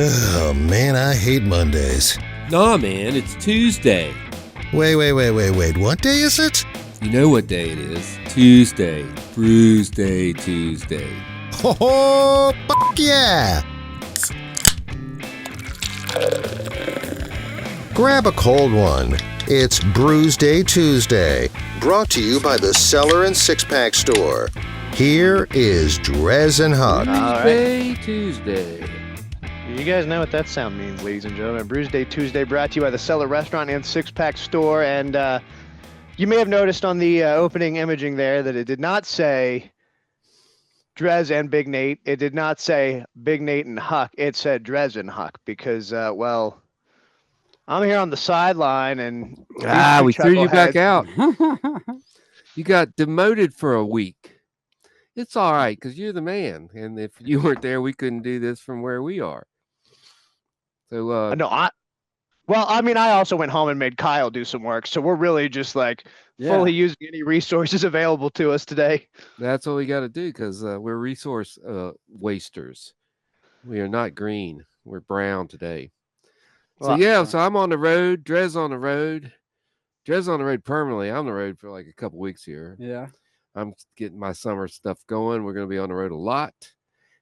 Oh, man, I hate Mondays. Nah, man, it's Tuesday. Wait. What day is it? You know what day it is. Tuesday. Brewsday Tuesday. Oh, fuck yeah! Grab a cold one. It's Brewsday Tuesday, brought to you by the Cellar and Six Pack Store. Here is Drez and Huck. Brewsday Tuesday. You guys know what that sound means, ladies and gentlemen. Brewsday Tuesday brought to you by the Cellar Restaurant and Six Pack Store. And you may have noticed on the opening imaging there that it did not say Drez and Big Nate. It did not say Big Nate and Huck. It said Drez and Huck because, well, I'm here on the sideline and we threw you back out. You got demoted for a week. It's all right because you're the man. And if you weren't there, we couldn't do this from where we are. So, I also went home and made Kyle do some work. So we're really just like fully using any resources available to us today. That's what we got to do because we're resource wasters. We are not green. We're brown today. Well, So I'm on the road. Drez on the road. Drez on the road permanently. I'm on the road for like a couple weeks here. Yeah. I'm getting my summer stuff going. We're going to be on the road a lot.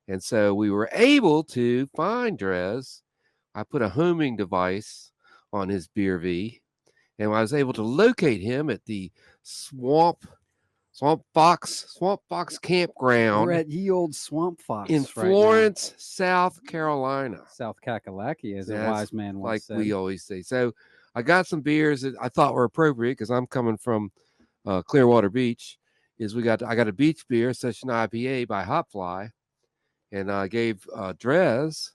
And so we were able to find Drez. I put a homing device on his beer V, and I was able to locate him at the Swamp Fox campground. We're at Ye Old Swamp Fox in Florence, South Carolina. South Kakalaki, as a wise man once said. Like we always say. So I got some beers that I thought were appropriate because I'm coming from Clearwater Beach. I got a beach beer, Session IPA by Hopfly, and I gave Drez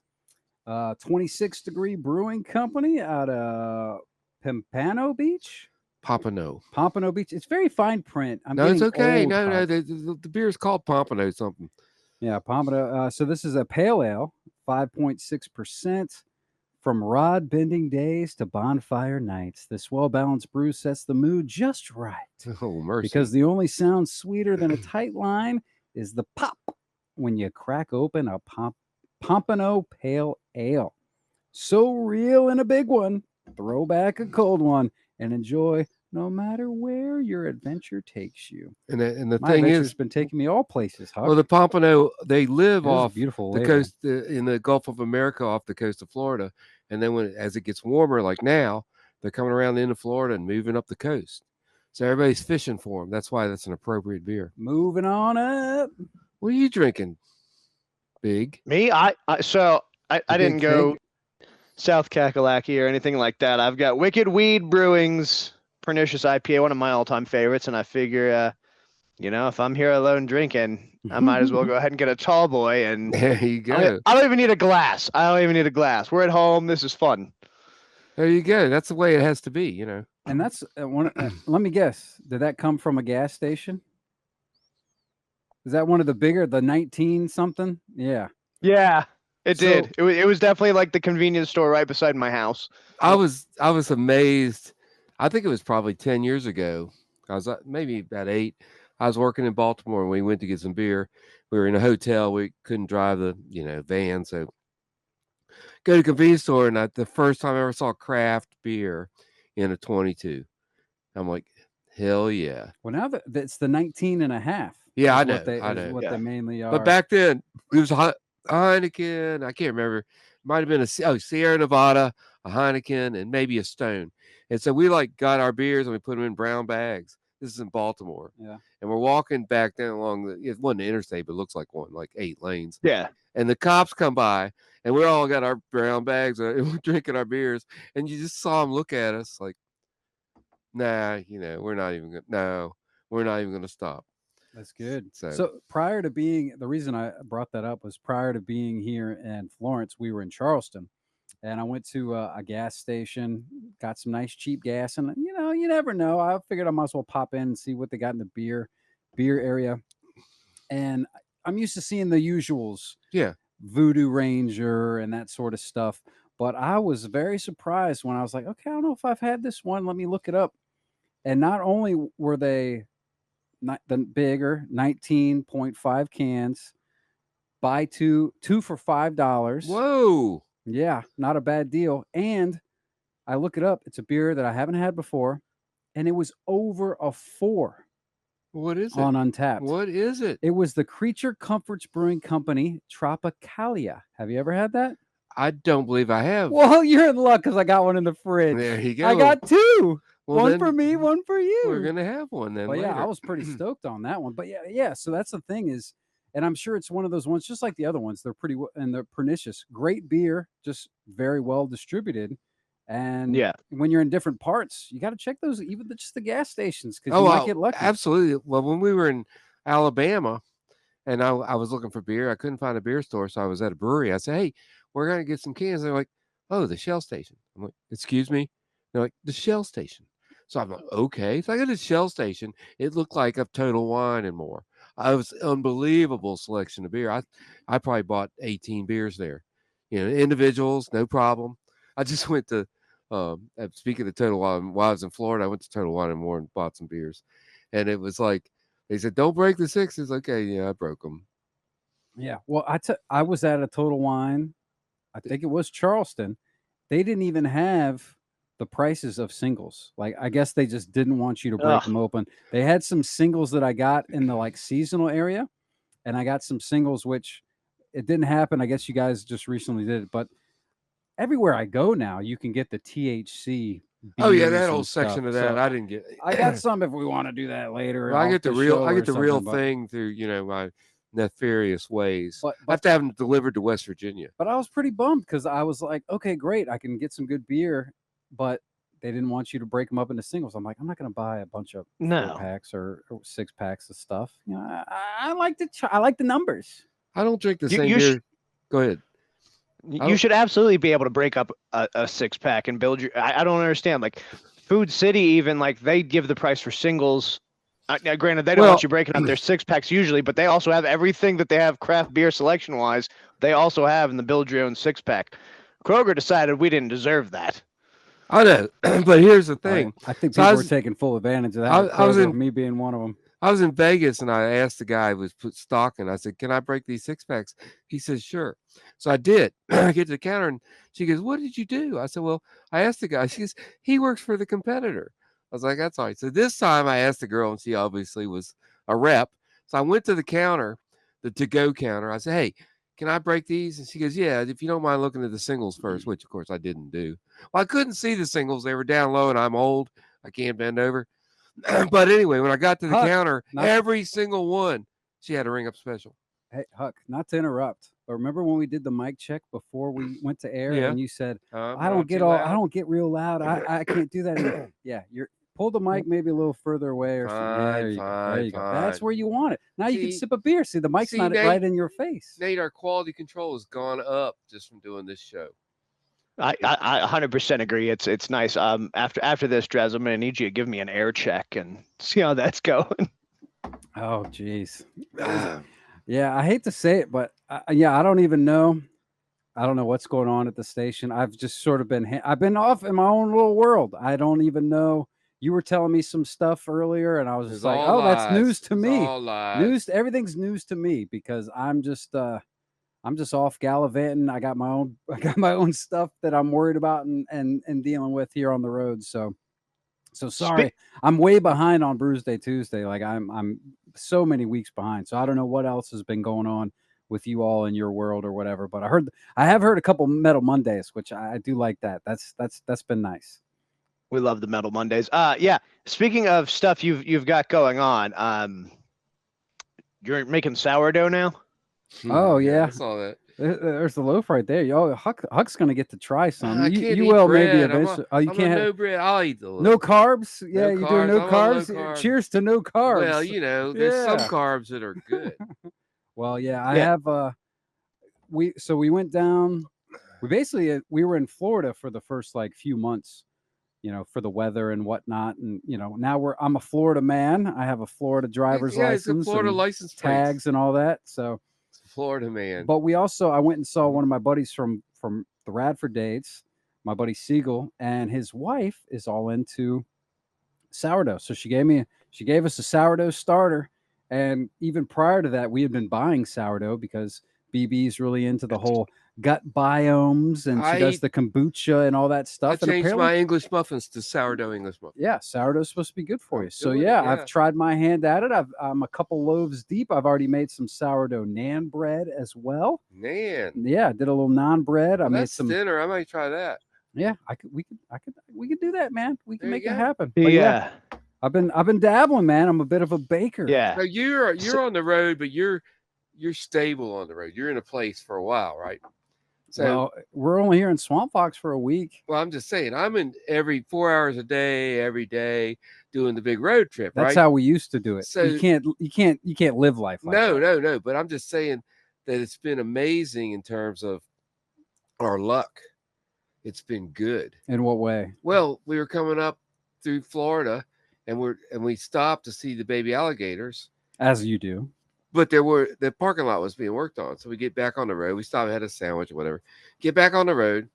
26 Degree Brewing Company out of Pompano Beach. Pompano Beach. It's very fine print. It's okay. No, the beer is called Pompano something. Yeah, Pompano. So this is a pale ale, 5.6%. From rod bending days to bonfire nights, this well-balanced brew sets the mood just right. Oh, mercy. Because the only sound sweeter than a tight line is the pop when you crack open a Pompano Pale Ale. So real and a big one. Throw back a cold one and enjoy no matter where your adventure takes you. And the My thing adventure's is, been taking me all places, Huck. well, the Pompano, they live off beautiful the coast in the Gulf of America, off the coast of Florida. And then as it gets warmer, like now, they're coming around the end of Florida and moving up the coast. So everybody's fishing for them. That's why that's an appropriate beer. Moving on up. What are you drinking, Big? Me? I didn't go South Kakalaki or anything like that. I've got Wicked Weed Brewing's Pernicious IPA, one of my all-time favorites, and I figure, if I'm here alone drinking, I might as well go ahead and get a tall boy. And there you go. I don't even need a glass. We're at home. This is fun. There you go. That's the way it has to be, And that's one. Let me guess. Did that come from a gas station? Is that one of the bigger, the 19 something? Yeah. Yeah, it did. It was definitely like the convenience store right beside my house. I was amazed. I think it was probably 10 years ago. I was maybe about 8. I was working in Baltimore and we went to get some beer. We were in a hotel. We couldn't drive the, van. So go to the convenience store. And the first time I ever saw craft beer in a 22, I'm like, hell yeah. Well, now that's the 19 and a half. Yeah, I know. What they mainly are. But back then it was a Heineken. I can't remember. It might have been a Sierra Nevada, a Heineken, and maybe a Stone. And so we got our beers and we put them in brown bags. This is in Baltimore. Yeah. And we're walking back down along it wasn't an interstate, but it looks like one, like 8 lanes. Yeah. And the cops come by and we all got our brown bags and we're drinking our beers. And you just saw them look at us like, nah, we're not even going to stop. That's good. So prior to the reason I brought that up was prior to being here in Florence, we were in Charleston. And I went to a gas station, got some nice cheap gas. And, you never know. I figured I might as well pop in and see what they got in the beer area. And I'm used to seeing the usuals. Yeah. Voodoo Ranger and that sort of stuff. But I was very surprised when I was like, okay, I don't know if I've had this one. Let me look it up. And not only were they not the bigger 19.5 cans, buy two for $5. Whoa. Yeah, not a bad deal. And I look it up. It's a beer that I haven't had before, and it was over a 4 What is it? on Untapped. What is it? It was the Creature Comforts Brewing Company Tropicalia. Have you ever had that? I don't believe I have. Well, you're in luck because I got one in the fridge. There you go. I got 2. Well, one for me, one for you. We're gonna have one then. Well, yeah, later. I was pretty stoked on that one. But yeah. So that's the thing is, and I'm sure it's one of those ones, just like the other ones. They're pretty and they're pernicious. Great beer, just very well distributed. And when you're in different parts, you got to check those, even just the gas stations, because you might get lucky. Absolutely. Well, when we were in Alabama, and I was looking for beer, I couldn't find a beer store, so I was at a brewery. I said, "Hey, we're gonna get some cans." They're like, "Oh, the Shell station." I'm like, "Excuse me?" They're like, "The Shell station." So I'm like, "Okay." So I go to the Shell station. It looked like a Total Wine and More. I was unbelievable selection of beer. I probably bought 18 beers there. Individuals, no problem. I just went to speaking of Total Wine, while I was in Florida, I went to Total Wine and More and bought some beers, and it was like they said, "Don't break the 6s." Okay, yeah, I broke them. Yeah, well, I was at a Total Wine. I think it was Charleston. They didn't even have the prices of singles. Like, I guess they just didn't want you to break them open. They had some singles that I got in the seasonal area, and I got some singles which it didn't happen. I guess you guys just recently did it, but everywhere I go now, you can get the THC. Oh yeah, that whole section of that so I didn't get. I got some if we want to do that later. Well, I get the real thing through my nefarious ways. But I have to have them delivered to West Virginia. But I was pretty bummed because I was like, okay, great, I can get some good beer, but they didn't want you to break them up into singles. I'm like, I'm not going to buy a bunch of 4-packs or 6-packs of stuff. I like the numbers. I don't drink the same beer. Go ahead. You should absolutely be able to break up a 6-pack and build your. I don't understand. Like Food City, even they give the price for singles. Now, granted, they don't want you breaking up their 6-packs usually, but they also have everything that they have craft beer selection wise. They also have in the build your own 6-pack. Kroger decided we didn't deserve that. I know, but here's the thing. I think people were taking full advantage of that. I was me being one of them. I was in Vegas and I asked the guy who was stocking. I said, "Can I break these 6-packs?" He says, "Sure." So I did. I get to the counter and she goes, "What did you do?" I said, "Well, I asked the guy." She goes, "He works for the competitor." I was like, "That's all right." So this time I asked the girl and she obviously was a rep. So I went to the counter, the to-go counter. I said, "Hey, can I break these?" And she goes, "Yeah, if you don't mind looking at the singles first," which of course I didn't do. Well, I couldn't see the singles. They were down low and I'm old. I can't bend over. But anyway, when I got to the counter, every single one, she had a ring up special. Hey, Huck, not to interrupt, but remember when we did the mic check before we went to air, and you said, "I don't get real loud. I can't do that anymore." Yeah, pull the mic maybe a little further away or something. There you go. That's where you want it. Now you can sip a beer. See, the mic's not Nate, right in your face. Nate, our quality control has gone up just from doing this show. I 100% agree. It's nice. After this, Drez, I'm gonna need you to give me an air check and see how that's going. Oh, geez. Yeah, I hate to say it, but I don't even know. I don't know what's going on at the station. I've just sort of I've been off in my own little world. I don't even know. You were telling me some stuff earlier, and I was just like, "Oh, that's news to me. Everything's news to me because I'm just off gallivanting. I got my own stuff that I'm worried about and dealing with here on the road. So sorry, I'm way behind on Brewsday Tuesday. Like I'm so many weeks behind. So I don't know what else has been going on with you all in your world or whatever. But I have heard a couple Metal Mondays, which I do like that. That's been nice. We love the Metal Mondays. Yeah. Speaking of stuff you've got going on, you're making sourdough now. Oh yeah, I saw that. There's the loaf right there. Yo, Huck's gonna get to try some. You will bread. Maybe eventually. You can't have no bread. I'll eat the loaf. No carbs. Yeah, you're doing no carbs. Carb. Cheers to no carbs. Well, there's some carbs that are good. Well, yeah, I have. We went down. We were in Florida for the first few months, for the weather and whatnot, and now I'm a Florida man. I have a Florida driver's license, a Florida license tags and all that. So. Florida man. But I went and saw one of my buddies from the Radford dates, my buddy Siegel, and his wife is all into sourdough. So she gave us a sourdough starter. And even prior to that, we had been buying sourdough because BB's really into the whole gut biomes, and she does the kombucha and all that stuff. I changed my English muffins to sourdough English muffins. Yeah, sourdough's supposed to be good for you. So yeah, I've tried my hand at it. I'm a couple loaves deep. I've already made some sourdough naan bread as well. Naan. Yeah, I did a little naan bread. I made some dinner. I might try that. Yeah, we could do that, man. We can make it happen. Yeah. I've been dabbling, man. I'm a bit of a baker. Yeah. So you're on the road, but you're stable on the road. You're in a place for a while, right? So well, we're only here in Swamp Fox for a week. Well, I'm just saying, I'm in every 4 hours a day, every day, doing the big road trip. That's how we used to do it. So you can't live life like that. No. But I'm just saying that it's been amazing in terms of our luck. It's been good. In what way? Well, we were coming up through Florida, and we stopped to see the baby alligators. As you do. But the parking lot was being worked on. So we get back on the road. We stopped, had a sandwich or whatever. Get back on the road,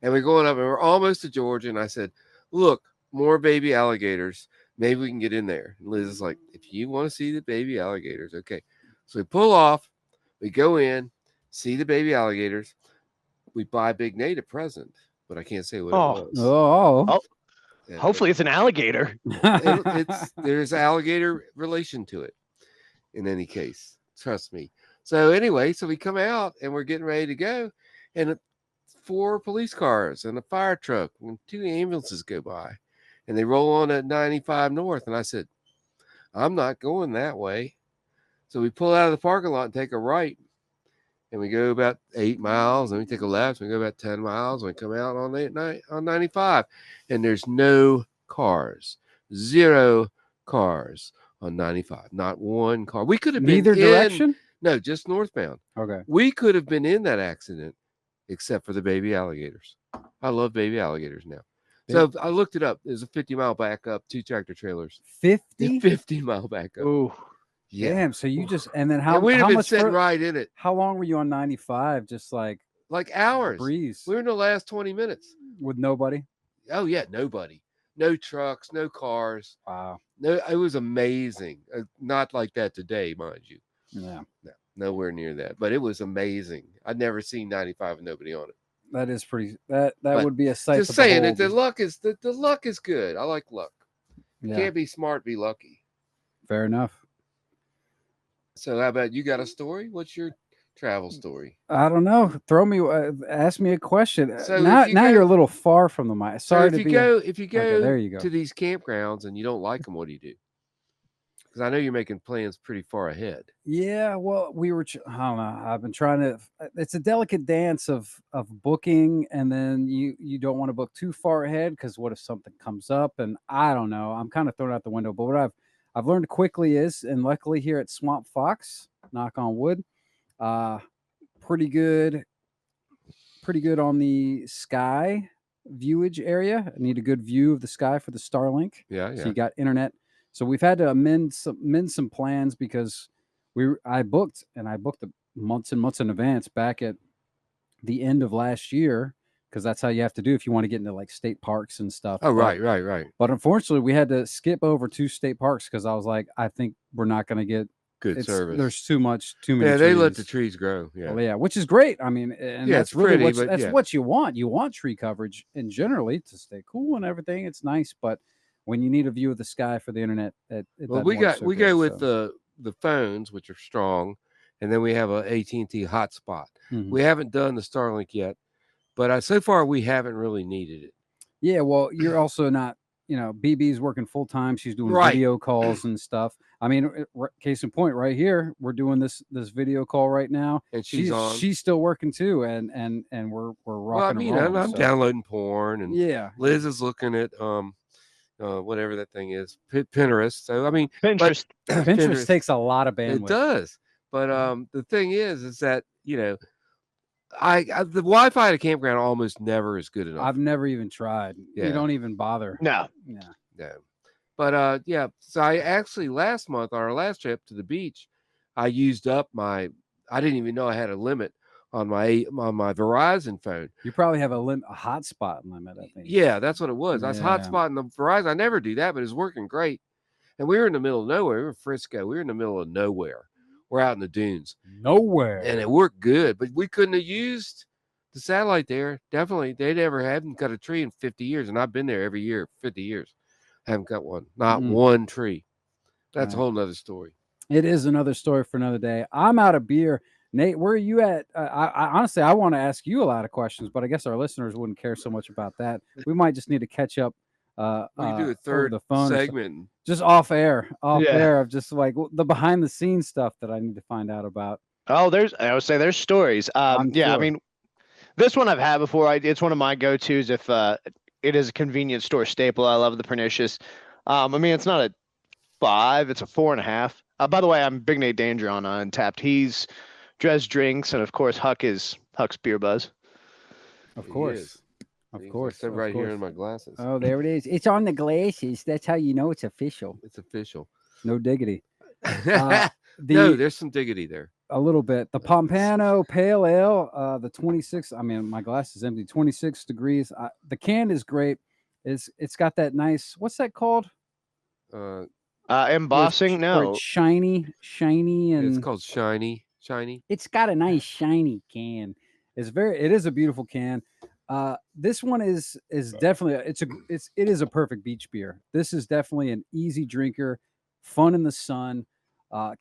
and we're going up, and we're almost to Georgia. And I said, look, more baby alligators. Maybe we can get in there. And Liz is like, if you want to see the baby alligators, okay. So we pull off. We go in, see the baby alligators. We buy Big Nate a present, but I can't say what it was. Oh. Hopefully it's an alligator. There's alligator relation to it. In any case, trust me. So anyway, so we come out and we're getting ready to go, and 4 police cars and a fire truck and 2 ambulances go by, and they roll on at 95 North. And I said, I'm not going that way. So we pull out of the parking lot and take a right, and we go about 8 miles, and we take a left, and we go about 10 miles, and we come out on 95, and there's no cars, 0 cars on 95, not one car. We could have been neither direction. No, just northbound. Okay. We could have been in that accident, except for the baby alligators. I love baby alligators now. So I looked it up. There's a 50-mile backup, 2 tractor trailers. 50-mile backup. Oh. Yeah. Damn. So you just and then how we'd have how been much sitting right in it. How long were you on 95? Just like hours. Breeze. We were in the last 20 minutes with nobody. Oh yeah, nobody. No trucks, no cars. Wow. No, it was amazing. Not like that today, mind you. Yeah. No, nowhere near that. But it was amazing. I'd never seen 95 with nobody on it. That is pretty. That would be a sight. Just saying that the luck is good. I like luck. Yeah. Can't be smart, be lucky. Fair enough. So how about you? Got a story? What's your travel story? I don't know. Ask me a question. So now you're a little far from the mic. Sorry so if you go there you go. to these campgrounds and you don't like them, what do you do? Because I know you're making plans pretty far ahead. Yeah, well, I don't know. I've been trying to. It's a delicate dance of booking, and then you don't want to book too far ahead because what if something comes up? And I don't know. I'm kind of thrown out the window. But what I've learned quickly is, and luckily here at Swamp Fox, knock on wood, pretty good on the sky viewage area. I need a good view of the sky for the Starlink. Yeah. So you got internet. So we've had to amend some plans because I booked months and months in advance back at the end of last year because that's how you have to do if you want to get into like state parks and stuff. Oh, right. But unfortunately, we had to skip over 2 state parks because I was like, I think we're not going to get good service. There's too many. Yeah, they trees. let the trees grow. Yeah, well, yeah, which is great. I mean, and yeah, that's really pretty, what you want. You want tree coverage, and generally to stay cool and everything. It's nice, but when you need a view of the sky for the internet, we go with the phones, which are strong, and then we have a AT&T hotspot. Mm-hmm. We haven't done the Starlink yet, but so far we haven't really needed it. Yeah, well, you're also not. BB's working full time. She's doing video calls and stuff. I mean, case in point, right here, we're doing this video call right now, and she's still working too, and we're rocking. Well, I mean, I'm downloading porn, and yeah, Liz is looking at whatever that thing is, Pinterest. So I mean, Pinterest takes a lot of bandwidth. It does, but the thing is that the Wi-Fi at a campground almost never is good enough. I've never even tried. Yeah. You don't even bother. No. Yeah. But so I actually last month on our last trip to the beach, I used up I didn't even know I had a limit on my Verizon phone. You probably have a hotspot limit, I think. Yeah, that's what it was. I was hotspotting the Verizon. I never do that, but it's working great. And we were in the middle of nowhere. We were in Frisco. We were in the middle of nowhere We're out in the dunes. Nowhere. And it worked good, but we couldn't have used the satellite there. Definitely. They never haven't cut a tree in 50 years. And I've been there every year, 50 years. Haven't cut one. Not one tree. That's a whole nother story. It is another story for another day. I'm out of beer. Nate, where are you at? I honestly, I want to ask you a lot of questions, but I guess our listeners wouldn't care so much about that. We might just need to catch up. We do a third the phone segment, just off air of just like the behind the scenes stuff that I need to find out about. Oh, I would say there's stories. I mean, this one I've had before. It's one of my go-tos. If it is a convenience store staple, I love the Pernicious. I mean, it's not a 5, it's a 4.5. By the way, I'm Big Nate Danger on Untapped. He's Drez Drinks, and of course, Huck's Beer Buzz. Of course. Of course. It's right here in my glasses. Oh, there it is. It's on the glasses. That's how you know it's official. It's official. No diggity. No, there's some diggity there. A little bit. The Pompano Pale Ale, the 26. I mean, my glass is empty. 26 degrees. The can is great. It's got that nice. What's that called? Embossing. No, it's shiny, and it's called shiny. It's got a nice shiny can. It is a beautiful can. This one is definitely it is a perfect beach beer. This is definitely an easy drinker, fun in the sun.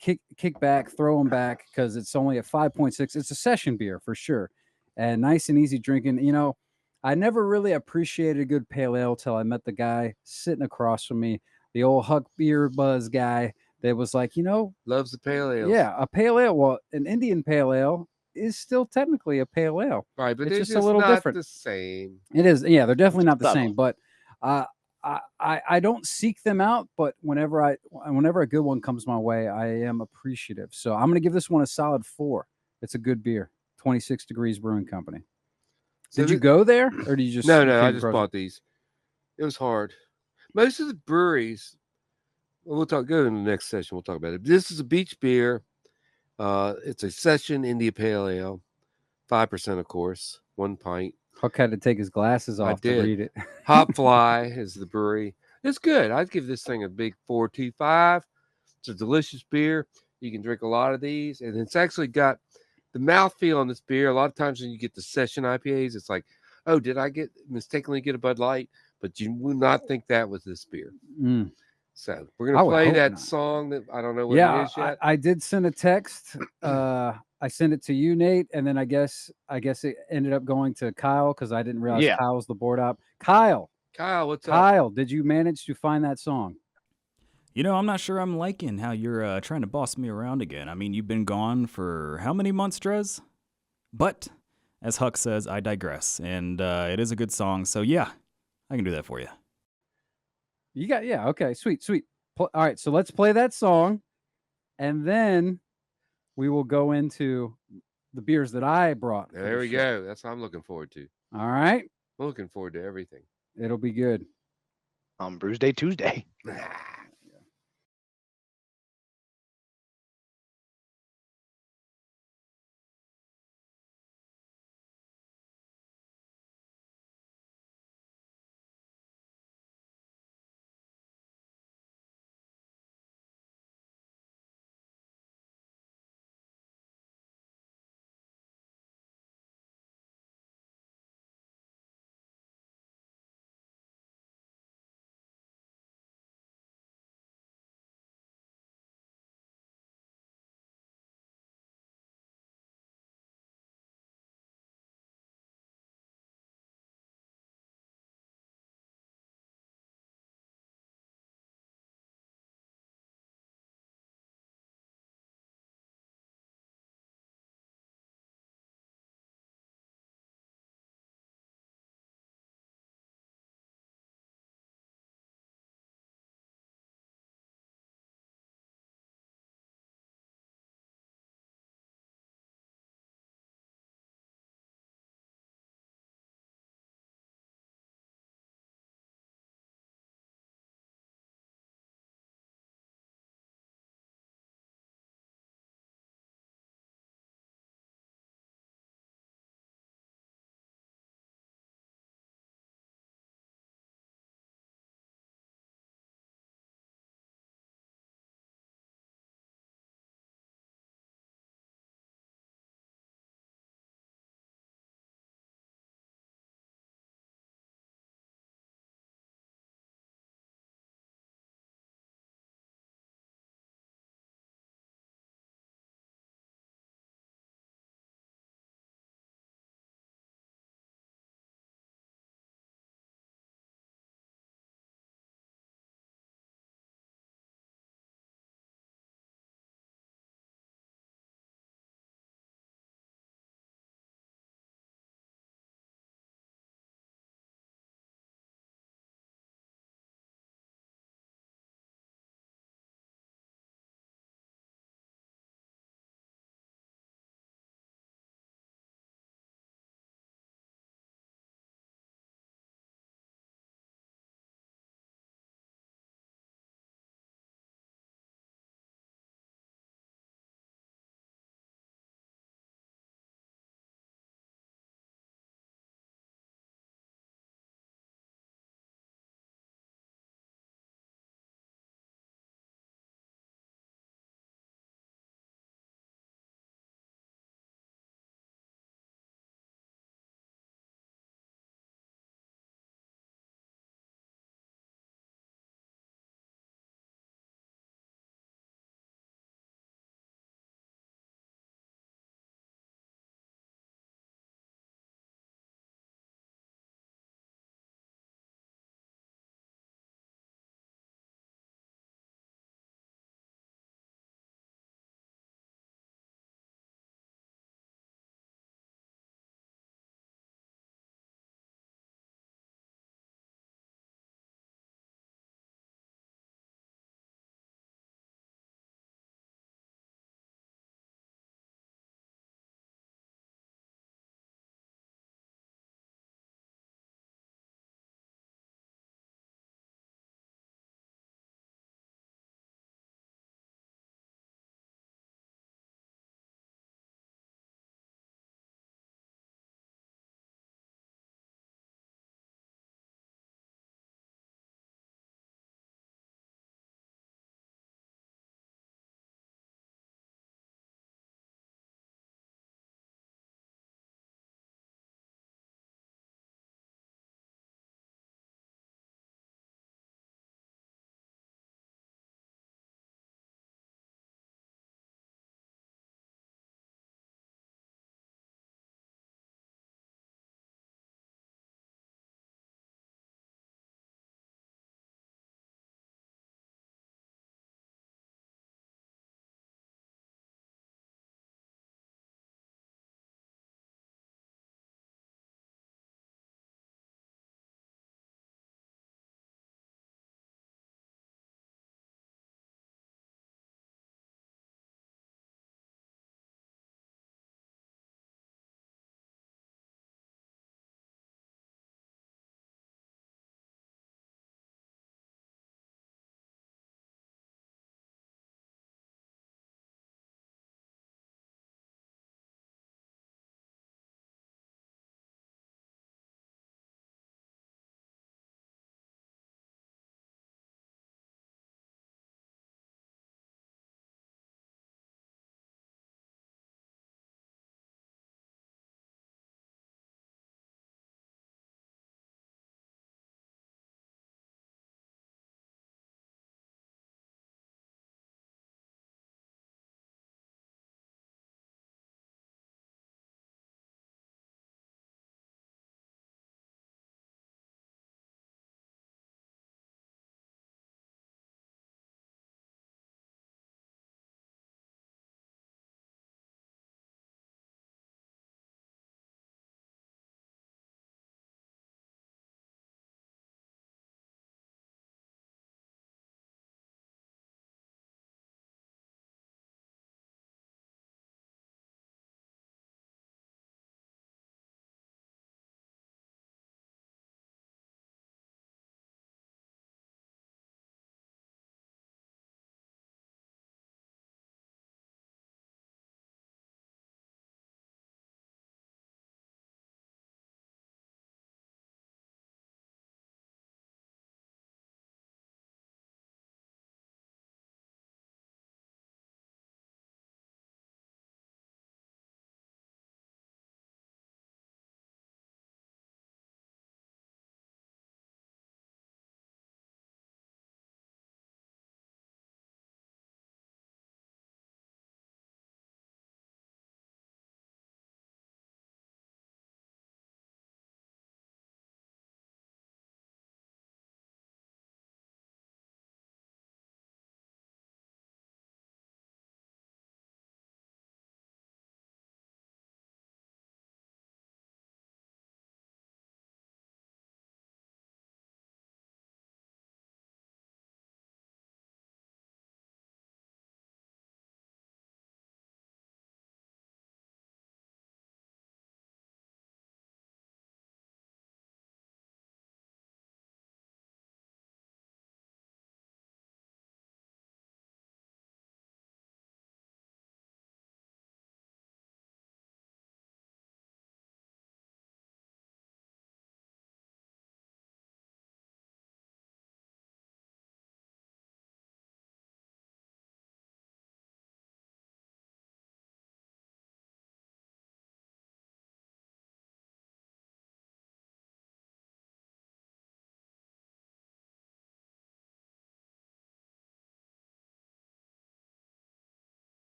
Kick back, throw them back because it's only at 5.6. It's a session beer for sure, and nice and easy drinking. You know, I never really appreciated a good pale ale till I met the guy sitting across from me, the old Huck Beer Buzz guy that was like, loves the pale ale. Yeah, a pale ale. Well, an Indian pale ale is still technically a pale ale, right? But it's just a little not different. The same. It is. Yeah, they're definitely not the same. But I don't seek them out. But whenever a good one comes my way, I am appreciative. So I'm going to give this one a solid 4. It's a good beer. 26 Degrees Brewing Company. Did you go there, or did you just? No. I just bought these. It was hard. Most of the breweries. We'll go in the next session. We'll talk about it. This is a beach beer. It's a session India Pale Ale, 5%, of course, 1 pint. Huck had to take his glasses off to read it. Hopfly is the brewery. It's good. I'd give this thing a big 4.25. It's a delicious beer. You can drink a lot of these, and it's actually got the mouthfeel on this beer. A lot of times when you get the session IPAs, it's like, oh, did I mistakenly get a Bud Light? But you would not think that was this beer. So we're going to play that song that I don't know what it is yet. I did send a text. I sent it to you, Nate, and then I guess it ended up going to Kyle because I didn't realize Kyle was the board op. Kyle, what's up? Kyle, did you manage to find that song? I'm not sure I'm liking how you're trying to boss me around again. I mean, you've been gone for how many months, Drez? But as Huck says, I digress, and it is a good song. So yeah, I can do that for you. You got okay, sweet. All right, so let's play that song, and then we will go into the beers that I brought. There we go. That's what I'm looking forward to. All right, I'm looking forward to everything. It'll be good on Brewsday Tuesday.